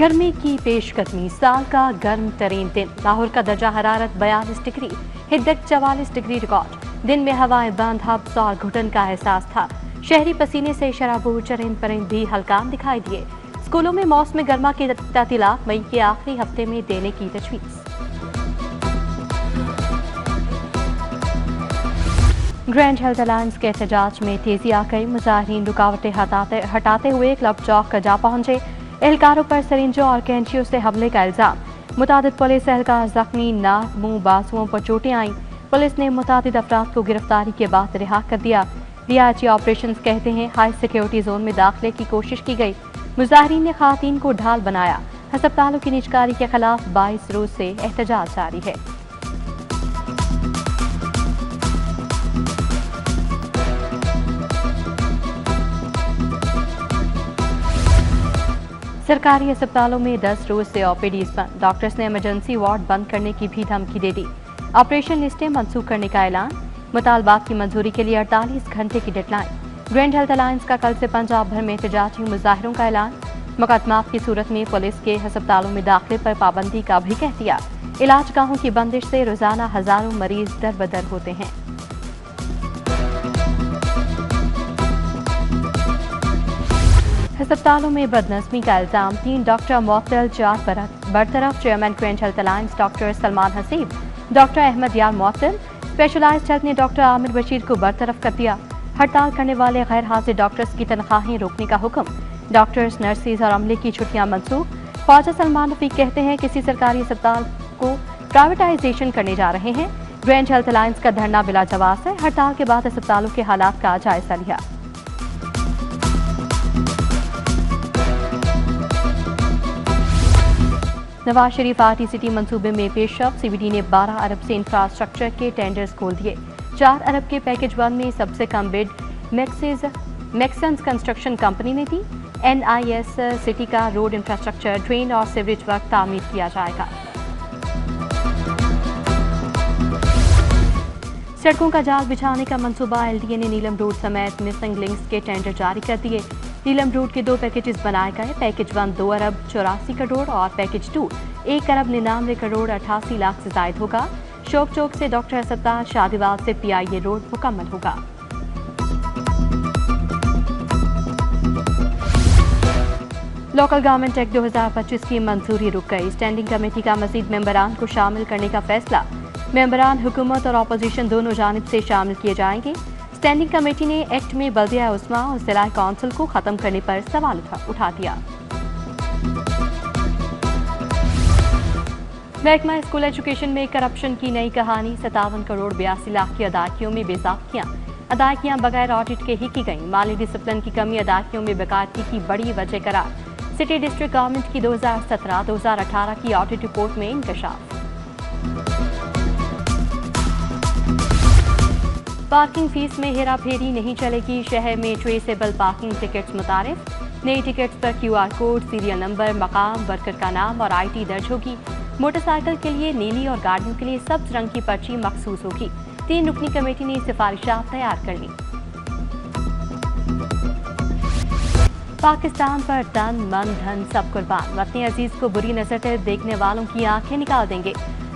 गर्मी की पेशकदमी, साल का गर्म तरीन दिन। लाहौर का दर्जा हरारत 42 डिग्री, हिद्दत 44 डिग्री रिकॉर्ड। दिन में हवाएं बंद, हब्स और घुटन का एहसास था। शहरी पसीने से शराबोर चरिंद परिंद भी हल्कान दिखाई दिए। स्कूलों में मौसम गर्मा की तातीलात मई के आखिरी हफ्ते में देने की तजवीज़। ग्रैंड हेल्थ अलायंस के एहतजाज में तेजी आ गई। मुजाहिरीन रुकावटें हटाते हुए क्लब चौक का जा पहुंचे। एहलकारों पर सरिंजों और कैंचियों से हमले का इल्जाम। मुतादिद पुलिस एहलकार जख्मी, नाक, मुंह, बाजुओं पर चोटें आईं। पुलिस ने मुतादिद अफराद को गिरफ्तारी के बाद रिहा कर दिया। डीआईजी ऑपरेशंस कहते हैं हाई सिक्योरिटी जोन में दाखिले की कोशिश की गई। मुजाहिरीन ने खातीन को ढाल बनाया। हस्पतालों की निजकारी के खिलाफ 22 रोज से एहतजाज जारी है। सरकारी अस्पतालों में 10 रोज से ओपीडीज बंद। डॉक्टर्स ने इमरजेंसी वार्ड बंद करने की भी धमकी दे दी। ऑपरेशन लिस्टें मंसूख करने का ऐलान। मुतालबात की मंजूरी के लिए 48 घंटे की डेडलाइन। ग्रैंड हेल्थ अलायंस का कल से पंजाब भर में एहतजाजी मुजाहिरों का ऐलान। मुकदमात की सूरत में पुलिस के अस्पतालों में दाखिले पर पाबंदी का भी कह दिया। इलाज गाहों की बंदिश से रोजाना हजारों मरीज दर बदर होते हैं। अस्पतालों में बदनज़मी का इल्जाम। 3 डॉक्टर मुअत्तल, 4 बरतरफ। Chairman Grand Health Alliance doctor Salman Haseeb, doctor Ahmed Yar मुअत्तल। स्पेशलाइज्ड हेल्थ ने डॉक्टर आमिर बशीर को बरतरफ कर दिया। हड़ताल करने वाले गैर हाजिर डॉक्टर्स की तनख्वाहें रोकने का हुक्म। डॉक्टर्स, नर्सेज और अमले की छुट्टियां मंसूख। ख्वाजा सलमान रफीक कहते हैं किसी सरकारी अस्पताल को प्राइवेटाइजेशन करने जा रहे हैं। ग्रैंड हेल्थ अलायंस का धरना बिला जवाब है। हड़ताल के बाद अस्पतालों के हालात का जायजा लिया। नवाज शरीफ आर्टी सिटी मंसूबे में पेशरफ। सीबीडी ने 12 अरब से इंफ्रास्ट्रक्चर के टेंडर्स खोल दिए। 4 अरब के पैकेज 1 में सबसे कम बिड मैक्सन्स कंस्ट्रक्शन कंपनी ने दी। एनआईएस सिटी का रोड इंफ्रास्ट्रक्चर, ड्रेन और सीवरेज वर्क तामीर किया जाएगा। सड़कों का जाल बिछाने का मंसूबा। एलडीए ने नीलम रोड समेत मिसिंग लिंक्स के टेंडर जारी कर दिए। नीलम रोड के 2 पैकेजेस बनाए गए। पैकेज 1 2 अरब 84 करोड़ और पैकेज 2 1 अरब 99 करोड़ 88 लाख से जायद होगा। शोक चौक से डॉक्टर अस्पताल, शादीवाल से पीआईए रोड मुकम्मल होगा। लोकल गवर्नमेंट एक्ट 2025 की मंजूरी रुक गई। स्टैंडिंग कमेटी का मजीद मेंबरान को शामिल करने का फैसला। मेंबरान हुकूमत और अपोजिशन दोनों जानिब से शामिल किए जाएंगे। स्टैंडिंग कमेटी ने एक्ट में बल्दिया उस्मा और जिला काउंसिल को खत्म करने पर सवाल उठा दिया। महकमा स्कूल एजुकेशन में करप्शन की नई कहानी। 57 करोड़ 82 लाख की अदायगियों में अदायगियां बगैर ऑडिट के ही की गईं। माली डिसिप्लिन की कमी अदायगियों में बेकायदगी की बड़ी वजह करार। सिटी डिस्ट्रिक्ट गवर्नमेंट की 2017-2018 की ऑडिट रिपोर्ट में इंकशाफ। पार्किंग फीस में हेरा फेरी नहीं चलेगी। शहर में ट्रेसेबल पार्किंग टिकट्स मुतारिफ। नई टिकट्स पर क्यूआर कोड, सीरियल नंबर, मकाम, वर्कर का नाम और आईटी दर्ज होगी। मोटरसाइकिल के लिए नीली और गाड़ियों के लिए सब्ज रंग की पर्ची मखसूस होगी। 3 रुकनी कमेटी ने सिफारिशात तैयार कर ली। पाकिस्तान पर तन, मन, धन सब कुर्बान। वतन अजीज को बुरी नजर से देखने वालों की आंखें निकाल देंगे।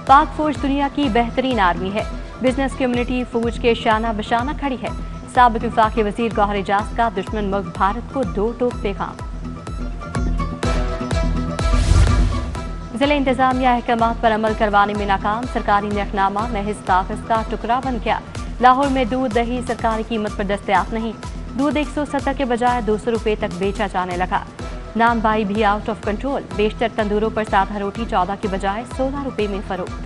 पाक फौज दुनिया की बेहतरीन आर्मी है। बिजनेस कम्युनिटी फौज के शाना बशाना खड़ी है। साबिक वफाकी वजीर गौहर एजाज का दुश्मन मुल्क भारत को 2 टोक पैगाम। जिला इंतजामिया अहकामात पर अमल करवाने में नाकाम। सरकारी नकनामा महज कागज का टुकड़ा बन गया। लाहौर में दूध दही सरकारी कीमत पर दस्तयाब नहीं। दूध 170 के बजाय 200 रुपये तक बेचा जाने लगा। नान बाई भी आउट ऑफ कंट्रोल। बेशतर तंदूरों पर सादा रोटी 14 के बजाय 16 रुपये में फरोख्त।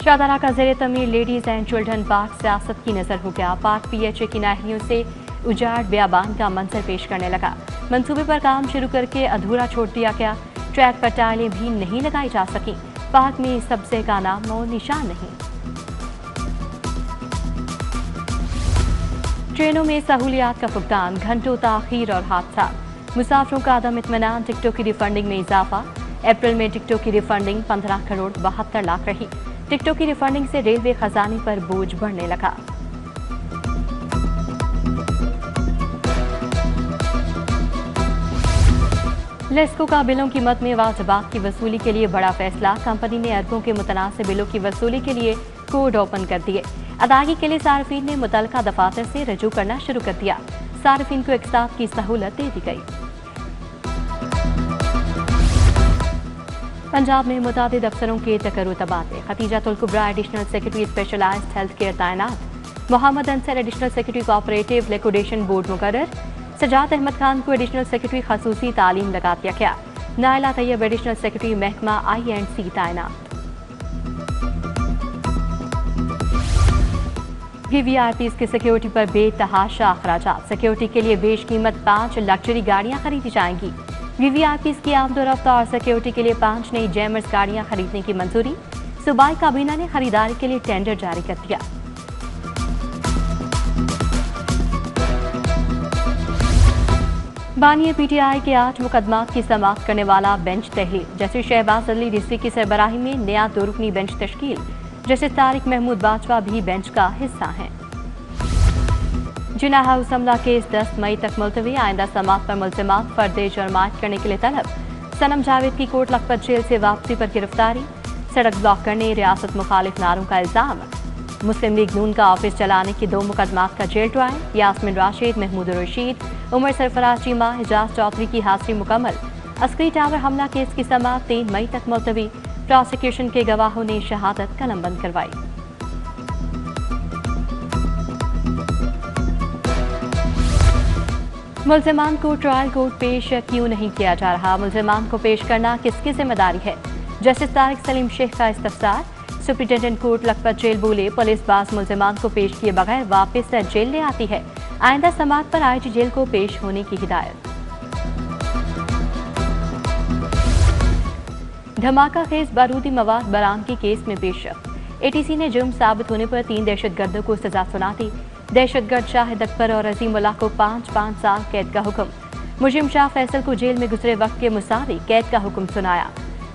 शाहदरा का ज़ेरे तमीर लेडीज एंड चिल्ड्रन पार्क सियासत की नजर हो गया। पार्क पीएचए की नाहरियों से उजाड़ बियाबान का मंजर पेश करने लगा। मंसूबे पर काम शुरू करके अधूरा छोड़ दिया गया। ट्रैक पर टाइलें भी नहीं लगाई जा सकी। पार्क में सब्ज़े का नाम और निशान नहीं। ट्रेनों में सहूलियात का फुकदान, घंटों ताखीर और हादसा। मुसाफिरों का अदम इत्मीनान। टिकटों की रिफंडिंग में इजाफा। अप्रैल में टिकटों की रिफंडिंग 15 करोड़ 72 लाख रही। टिकटों की रिफंडिंग से रेलवे खजाने पर बोझ बढ़ने लगा। लेस्को का बिलों की मद में वाजबात की वसूली के लिए बड़ा फैसला। कंपनी ने अरबों के मुतनासिब बिलों की वसूली के लिए कोड ओपन कर दिए। अदायगी के लिए सार्फिन ने मुतलका दफातर से रजू करना शुरू कर दिया। सार्फिन को एक साथ की सहूलत दे दी गई। पंजाब में मुतादिद अफसरों के तकर्रुर तबादले। Khadijatul Kubra additional secretary specialized health care तैनात। Mohammad Ansar additional secretary cooperative liquidation board मुकर्रर। सजाद अहमद खान को एडिशनल सेक्रेटरी खसूसी तालीम लगा दिया गया। नायला तैयब एडिशनल सेक्रेटरी महकमा I&C तैनात। VVIPs की सिक्योरिटी पर बेतहाशा अखराजात। सिक्योरिटी के लिए बेशकीमत 5 लग्जरी गाड़ियां खरीदी जाएंगी। VVIPs की आमदोरफ्त और सिक्योरिटी के लिए 5 नई जैमर्स गाड़ियां खरीदने की मंजूरी। सूबाई काबीना ने खरीदारी के लिए टेंडर जारी कर दिया। बानिया PTI के 8 मुकदमात की समाअत करने वाला बेंच तहलील। जस्टिस शहबाज अली रिजवी की सरबराही में नया 2 रुकनी बेंच तश्कील। जस्टिस तारिक महमूद बाजवा भी बेंच का हिस्सा हैं। जिना हाउस हमला केस 10 मई तक मुलतवी। आइंदा समाअत पर मुल्जिमात फर्द जुर्मायत करने के लिए तलब। सनम जावेद की कोट लखपत जेल से वापसी पर गिरफ्तारी। सड़क ब्लॉक करने, रियासत मुखालिफ नारों का इल्जाम। मुस्लिम लीग नून का ऑफिस चलाने के 2 मुकदमात का जेल ट्रायल। यास्मिन राशिद, महमूद रशीद, उमर सरफराज चीमा, हिजाज चौधरी की हाजिरी मुकम्मल। अस्करी टावर हमला केस की समाअत 3 मई तक मुलतवी। प्रोसिक्यूशन के गवाहों ने शहादत कलमबंद करवाई। मुल्जिमान को ट्रायल कोर्ट पेश क्यों नहीं किया जा रहा? मुल्जिमान को पेश करना किसकी जिम्मेदारी है? जस्टिस तारिक सलीम शेख का इस्तफसार। सुप्रिंटेंडेंट कोर्ट लखपत जेल बोले, पुलिस बास मुल्जिमान को पेश किए बगैर वापस जेल ले आती है। आइंदा समाअत पर IG जेल को पेश होने की हिदायत। धमाका खेज बारूदी मवाद बरामदगी केस में पेशरफ्त। ATC ने जुर्म साबित होने पर 3 दहशतगर्दों को सजा सुना दी। दहशतगर्द शाहिद अकबर और अजीमुल्लाह को 5-5 साल कैद का हुक्म। मुजिम शाह फैसल को जेल में गुजरे वक्त के मुसावी कैद का हुक्म सुनाया।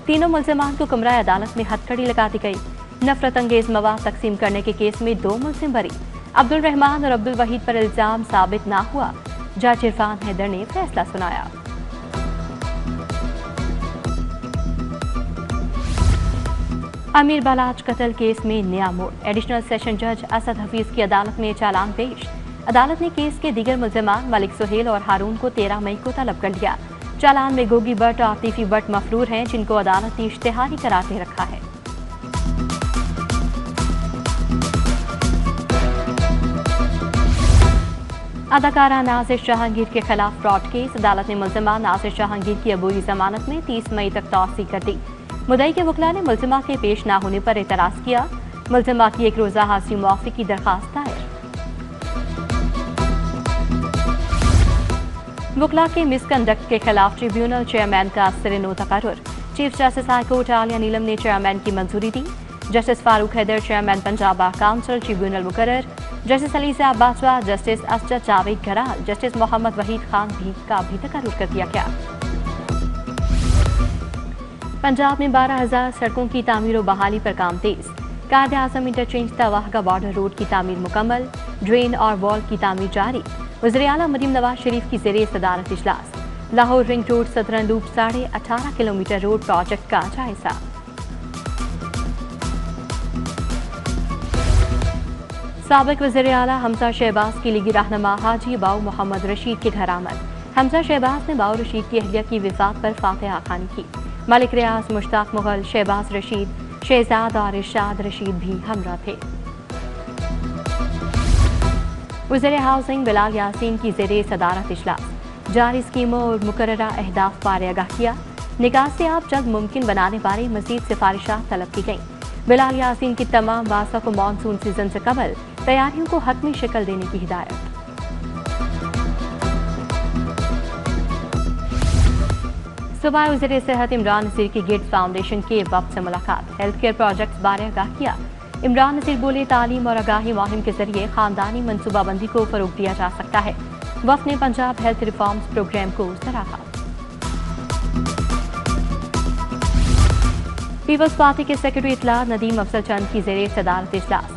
तीनों मुल्जिमान को कमरा अदालत में हथकड़ी लगा दी गई। नफरत अंगेज मवाद तकसीम करने के केस में 2 मुल्जिम बरी। अब्दुल रहमान और अब्दुल वहीद पर इल्जाम साबित ना हुआ। जज इरफान हैदर ने फैसला सुनाया। अमीर बालाज कत्ल केस में नया मोड़। एडिशनल सेशन जज असद हफीज की अदालत में चालान पेश। अदालत ने केस के दीगर मुल्जिमान मलिक सुहेल और हारून को 13 मई को तलब कर लिया। चालान में गोगी भट्ट और आतिफी भट्ट मफरूर हैं, जिनको अदालत ने इश्तिहारी करार दे रखा है। अदाकारा नासिर जहांगीर के खिलाफ फ्रॉड केस। अदालत ने मुल्जिमा नासिर जहांगीर की अबूरी जमानत में 30 मई तक तौसी कर दी। मुद्दई के वकील ने मुल्जिमा के पेश न होने पर एतराज किया। मुल्जिमा की 1 रोजा हाजिरी मुआफी की दरखास्त दायर। वकील के मिसकंडक्ट के खिलाफ ट्रिब्यूनल चेयरमैन का सिर-ए-नौ तकर्रुर। Chief justice high court Aalia Neelam ने चेयरमैन की मंजूरी दी। Justice Farooq Haider chairman Punjab bar council tribunal मुकर्रर। Justice Ali Sahab Bajwa, justice Asjad Javed Gharal, justice Mohammad Waheed Khan का भी तकर्रुर कर दिया गया। पंजाब में 12,000 सड़कों की तामीर और बहाली पर काम तेज। कायदे आजम इंटरचेंज तवाहगा बॉर्डर रोड की तामीर मुकम्मल। ड्रेन और वॉल की तामीर जारी। वज़ीर आला मरीम नवाज शरीफ की ज़ेरे सदारत इजलास। Lahore ring road southern loop 18.5 kilometre road project का जायजा। साबिक वज़ीर आला हमजा शहबाज की लीगी रहनुमा हाजी बाऊ मोहम्मद रशीद के घर आमद। हमजा शहबाज ने बाऊ रशीद की अहलिया की विफात पर फातिहा खानी की। मलिक रियाज, मुश्ताक मुगल, शहबाज रशीद, शहजाद और इरशाद रशीद भी हमरा थे। वज़ीर हाउसिंग बिलाल यासीन की ज़ेरे सदारत इजलास। जारी स्कीमों और मुकर्ररा अहदाफ पर आगाह किया। निकाह से आप जल्द मुमकिन बनाने बारे मज़ीद सिफारिशात तलब की गईं। बिलाल यासीन की तमाम वासा को मानसून सीजन से कबल तैयारियों को हतमी शक्ल देने की हिदायत। सुबह वज़ीर सेहत इमरान नसीर की गेट्स फाउंडेशन के वफ्द से मुलाकात। हेल्थ केयर प्रोजेक्ट्स बारे आगाह किया। इमरान नसीर बोले, तालीम और आगाही मुहिम के जरिए खानदानी मनसूबाबंदी को फरोग दिया जा सकता है। वफ्द ने पंजाब हेल्थ रिफॉर्म्स प्रोग्राम को सराहा। पीपल्स पार्टी के सेक्रेटरी इतला नदीम अफजल चंद की ज़ेरे सदारत इजलास।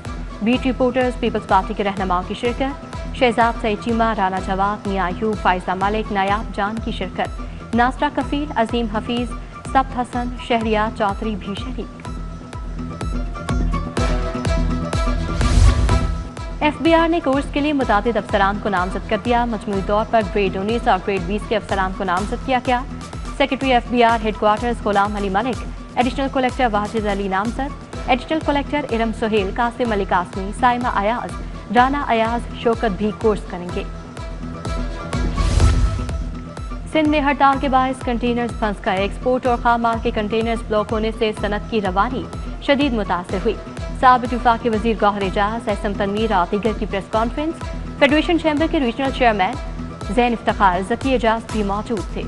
बीट रिपोर्टर्स पीपल्स पार्टी के रहनुमाओं की शिरकत। शहजाद सईद चीमा, राना जवाद, मियां अयूब, फायजा मलिक, नायाब जान की शिरकत। नासरा कफील, अजीम हफीज, सब्त हसन, शहरियार चौधरी भी शरीक। FBR ने कोर्स के लिए मुतादिद अफसरान को नामजद कर दिया। मजमूई तौर पर ग्रेड 19 और ग्रेड 20 के अफसरान को नामजद किया गया। Secretary FBR headquarters Ghulam Ali Malik, additional collector Wajid Ali नामजद, एडिशनल कलेक्टर इरम सोहेल, कासिम अली कासमी, साइमा अयाज, राना अयाज, शौकत भी कोर्स करेंगे। सिंध में हड़ताल के बायस कंटेनर्स फंस गए। एक्सपोर्ट और खाम माल के कंटेनर्स ब्लॉक होने से सनत की रवानी शदीद मुतासिर हुई। साबिक वफाकी वजीर गौहर एजाज, एसएम तनवीर और दीगर की प्रेस कॉन्फ्रेंस। फेडरेशन चैम्बर के रीजनल चेयरमैन जैन इफ्तिखार, जकी एजाज भी मौजूद थे।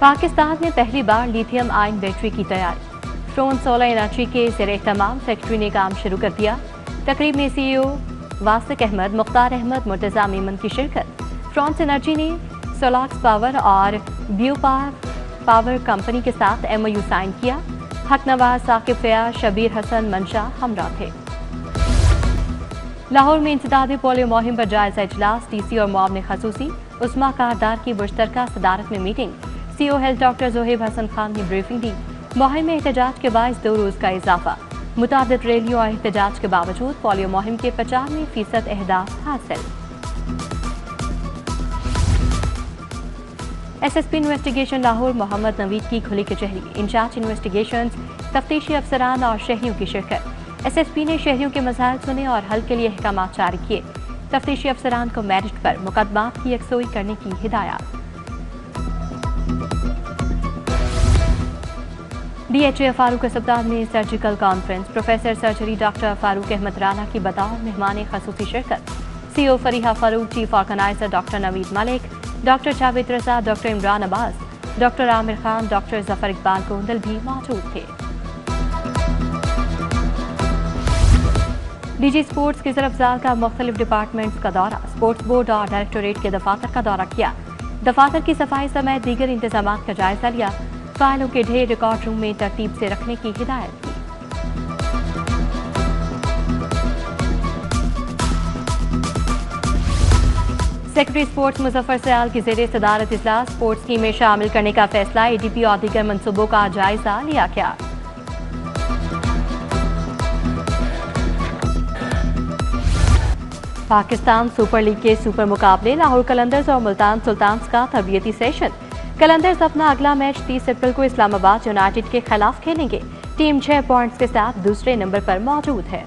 पाकिस्तान में पहली बार लिथियम आयन बैटरी की तैयारी। फ्रॉन्स सोलर एनर्जी के ज़ेर-ए-तमाम फैक्ट्री ने काम शुरू कर दिया। तकरीब में CEO वासिक अहमद, मुख्तार अहमद, मुर्तजा मेमन की शिरकत। फ्रॉन्स एनर्जी ने सोलाक्स पावर और पावर कंपनी के साथ MOU साइन किया। हक नवाज, साकिब फयाज, शबीर हसन, मंशा हमरा थे। लाहौर में इंसदादी पोलियो मुहिम पर जायजा इजलास। DC और मुआवने खसूसी उस्मा कारदार की मुश्तरका सदारत में meeting. CO health doctor Zoheb Hasan Khan ने ब्रीफिंग दी। मुहिम में एहतजाज के बायस 2 रोज का इजाफा। मुतादिद रैलियों और एहतजाज के बावजूद पोलियो मुहिम के 95% अहदाफ हासिल। SSP इन्वेस्टिगेशन लाहौर मोहम्मद नवीद की खुली कचहरी। इंचार्ज इन्वेस्टिगेशंस, तफ्तीशी अफसरान और शहरियों की शिरकत। SSP ने शहरियों के मसाइल सुने और हल के लिए अहकाम जारी किए। तफ्तीशी अफसरान को मेरिट पर मुकदमात की यकसोई करने की हिदायत। DHA फारूक अस्पताल में surgical conference. Professor surgery doctor Farooq Ahmed Rana की बतौर मेहमान खसूसी शिरकत। CO Fariha Farooq, chief organizer doctor Naveed Malik, doctor Javed Raza, doctor Imran Abbas, doctor Aamir Khan, doctor Zafar Iqbal Gondal भी मौजूद थे। DG स्पोर्ट्स की अफजाल का मुख्तलिफ डिपार्टमेंट्स का दौरा। स्पोर्ट्स बोर्ड और डायरेक्टोरेट के दफातर का दौरा किया। दफातर की सफाई समेत दीगर इंतजाम का जायजा लिया। फाइलों के ढेर रिकॉर्ड रूम में तरतीब से रखने की हिदायत की। सेक्रेटरी स्पोर्ट्स मुजफ्फर सयाल की ज़ेरे सदारत इजलास। स्पोर्ट्स स्कीम में शामिल करने का फैसला। ADP और दीगर मनसूबों का जायजा लिया गया। पाकिस्तान सुपर लीग के सुपर मुकाबले। लाहौर कलंदर्स और मुल्तान सुल्तान्स का तरबियती सेशन। कलंदर्स अपना अगला मैच 30 अप्रैल को इस्लामाबाद यूनाइटेड के खिलाफ खेलेंगे। टीम 6 पॉइंट्स के साथ दूसरे नंबर पर मौजूद है।